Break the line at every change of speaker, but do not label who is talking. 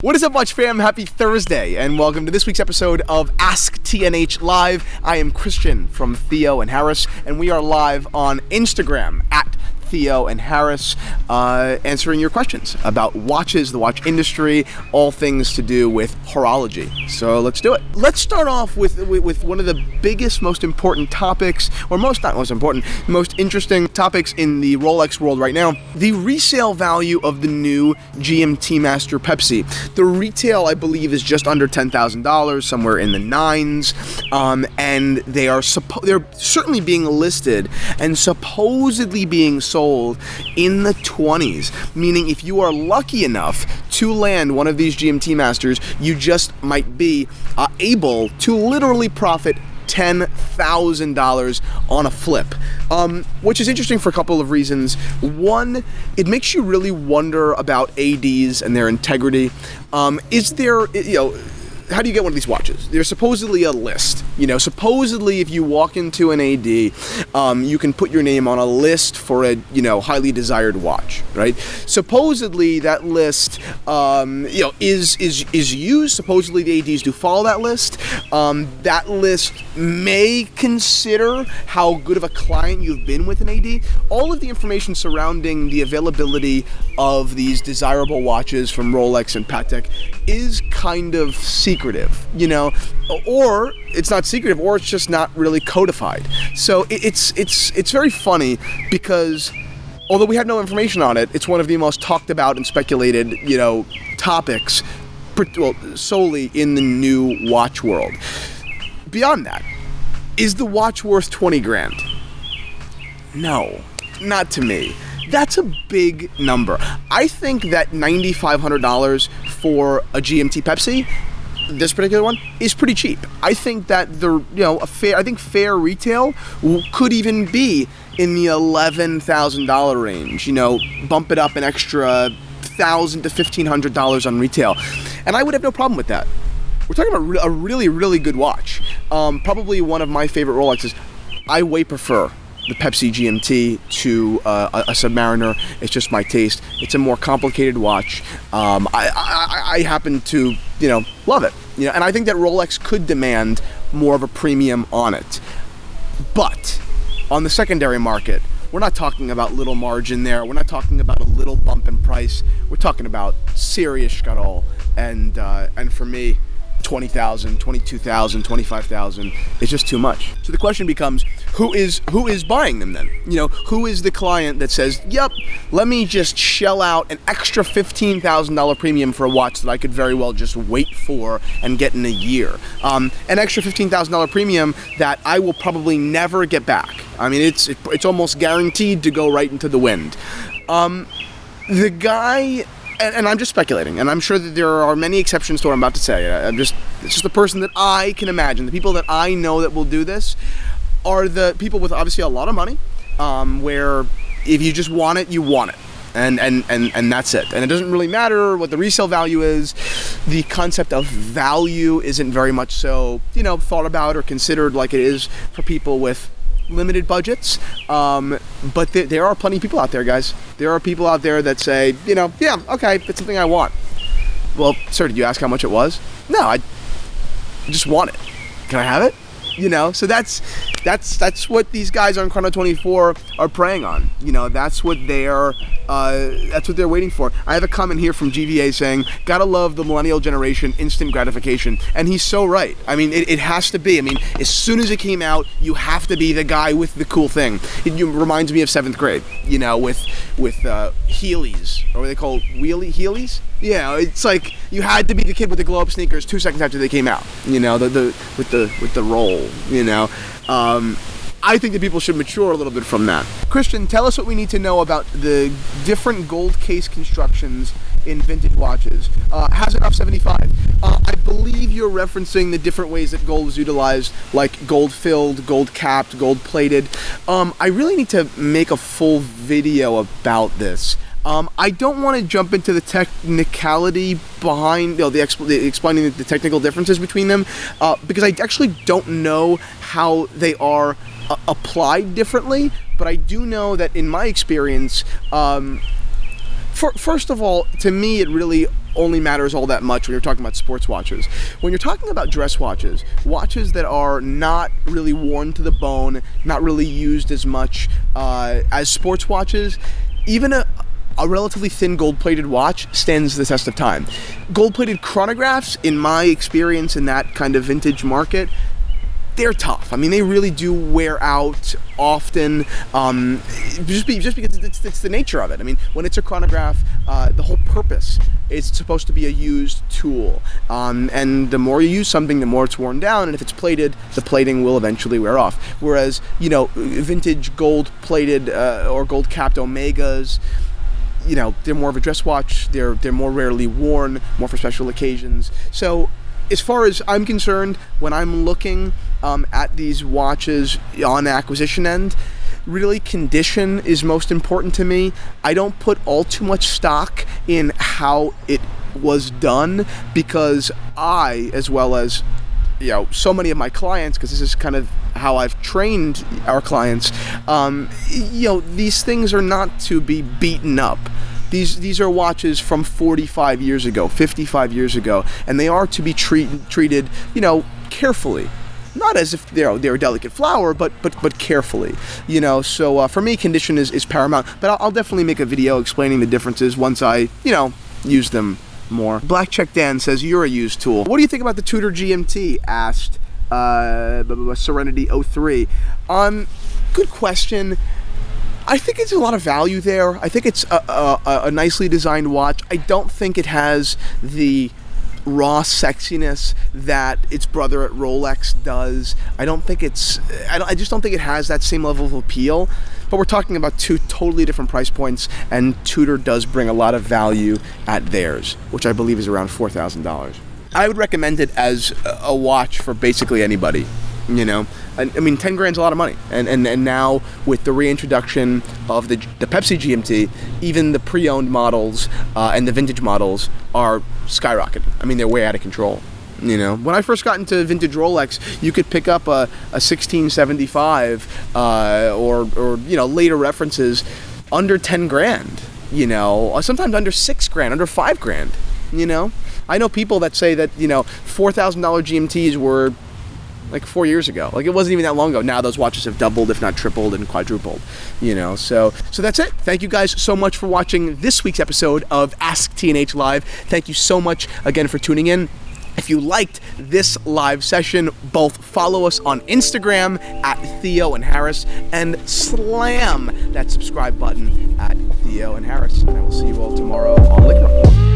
What is up, Watch fam? Happy Thursday, and welcome to this week's episode of Ask TNH Live. I am Christian from Theo and Harris, and we are live on Instagram at Theo and Harris, answering your questions about watches, the watch industry, all things to do with horology. So let's do it. Let's start off with one of the biggest, most important topics, or not most important, most interesting topics in the Rolex world right now: the resale value of the new GMT Master Pepsi. The retail, I believe, is just under $10,000, somewhere in the nines, and they're certainly being listed and supposedly being sold in the 20s, meaning if you are lucky enough to land one of these GMT Masters, you just might be able to literally profit $10,000 on a flip, which is interesting for a couple of reasons. One, it makes you really wonder about ADs and their integrity. Is there, how do you get one of these watches? There's supposedly a list. Supposedly if you walk into an AD, you can put your name on a list for a, highly desired watch, right? Supposedly that list, is used. Supposedly the ADs do follow that list. That list may consider how good of a client you've been with an AD. All of the information surrounding the availability of these desirable watches from Rolex and Patek is kind of secretive, or it's not secretive, or it's just not really codified. So it's very funny because although we have no information on it, it's one of the most talked about and speculated, topics, solely in the new watch world. Beyond that, is the watch worth 20 grand? No, not to me. That's a big number. I think that $9,500 for a GMT Pepsi, this particular one, is pretty cheap. I think that fair retail could even be in the $11,000 range. Bump it up an extra $1,000 to $1,500 on retail, and I would have no problem with that. We're talking about a really, really good watch. Probably one of my favorite Rolexes. I way prefer the Pepsi GMT to a Submariner. It's just my taste. It's a more complicated watch. I happen to, love it. And I think that Rolex could demand more of a premium on it. But on the secondary market, we're not talking about little margin there. We're not talking about a little bump in price. We're talking about serious scuttle. And for me, $20,000, $22,000, $25,000 is just too much. So the question becomes, who is buying them then? Who is the client that says, yep, let me just shell out an extra $15,000 premium for a watch that I could very well just wait for and get in a year? An extra $15,000 premium that I will probably never get back. I mean, it's almost guaranteed to go right into the wind. The guy... And I'm just speculating, and I'm sure that there are many exceptions to what I'm about to say. It's just the person that I can imagine. The people that I know that will do this are the people with obviously a lot of money, where if you just want it, you want it. And that's it. And it doesn't really matter what the resale value is. The concept of value isn't very much so, thought about or considered like it is for people with limited budgets, but there are plenty of people out there, guys. There are people out there that say, yeah, okay, it's something I want. Well, sir, did you ask how much it was? No, I just want it. Can I have it? So that's what these guys on Chrono 24 are preying on. That's what they're waiting for. I have a comment here from GVA saying, gotta love the millennial generation, instant gratification. And he's so right. I mean, it has to be. I mean, as soon as it came out, you have to be the guy with the cool thing. It reminds me of 7th grade, with Heelys, or what they call Heelys? Yeah, it's like you had to be the kid with the glow-up sneakers 2 seconds after they came out. With the roll. I think that people should mature a little bit from that. Christian, tell us what we need to know about the different gold case constructions in vintage watches. Hazard 75. I believe you're referencing the different ways that gold is utilized, like gold filled, gold capped, gold plated. I really need to make a full video about this. I don't want to jump into the technicality behind, explaining the technical differences between them, because I actually don't know how they are applied differently. But I do know that in my experience, first of all, to me, it really only matters all that much when you're talking about sports watches. When you're talking about dress watches, watches that are not really worn to the bone, not really used as much as sports watches, even a relatively thin gold-plated watch stands the test of time. Gold-plated chronographs, in my experience in that kind of vintage market, they're tough. I mean, they really do wear out often, just because it's the nature of it. I mean, when it's a chronograph, the whole purpose is it's supposed to be a used tool. And the more you use something, the more it's worn down, and if it's plated, the plating will eventually wear off. Whereas, you know, vintage gold-plated or gold-capped Omegas, you know, they're more of a dress watch, they're more rarely worn, more for special occasions. So, as far as I'm concerned, when I'm looking at these watches on the acquisition end, really condition is most important to me. I don't put all too much stock in how it was done, because I, as well as, you know, so many of my clients, because this is kind of how I've trained our clients, you know, these things are not to be beaten up. These are watches from 45 years ago, 55 years ago, and they are to be treated, you know, carefully. Not as if they're a delicate flower, but carefully, you know. So for me, condition is paramount. But I'll definitely make a video explaining the differences once I, you know, use them more. Black Check Dan says, you're a used tool. What do you think about the Tudor GMT? Asked Serenity 03. Good question. I think it's a lot of value there. I think it's a nicely designed watch. I don't think it has the raw sexiness that its brother at Rolex does. I just don't think it has that same level of appeal. But we're talking about two totally different price points, and Tudor does bring a lot of value at theirs, which I believe is around $4,000. I would recommend it as a watch for basically anybody. You know, I mean, 10 grand's a lot of money, and now with the reintroduction of the Pepsi GMT, even the pre-owned models and the vintage models are skyrocketing. I mean, they're way out of control. You know, when I first got into vintage Rolex, you could pick up a 1675 or you know, later references under 10 grand. You know, sometimes under 6 grand, under 5 grand. You know, I know people that say that, you know, $4,000 GMTs were like 4 years ago. Like, it wasn't even that long ago. Now those watches have doubled, if not tripled and quadrupled, you know. So that's it. Thank you guys so much for watching this week's episode of Ask T&H Live. Thank you so much again for tuning in. If you liked this live session, both follow us on Instagram at Theo and Harris, and slam that subscribe button at Theo and Harris. And I will see you all tomorrow on Liquor.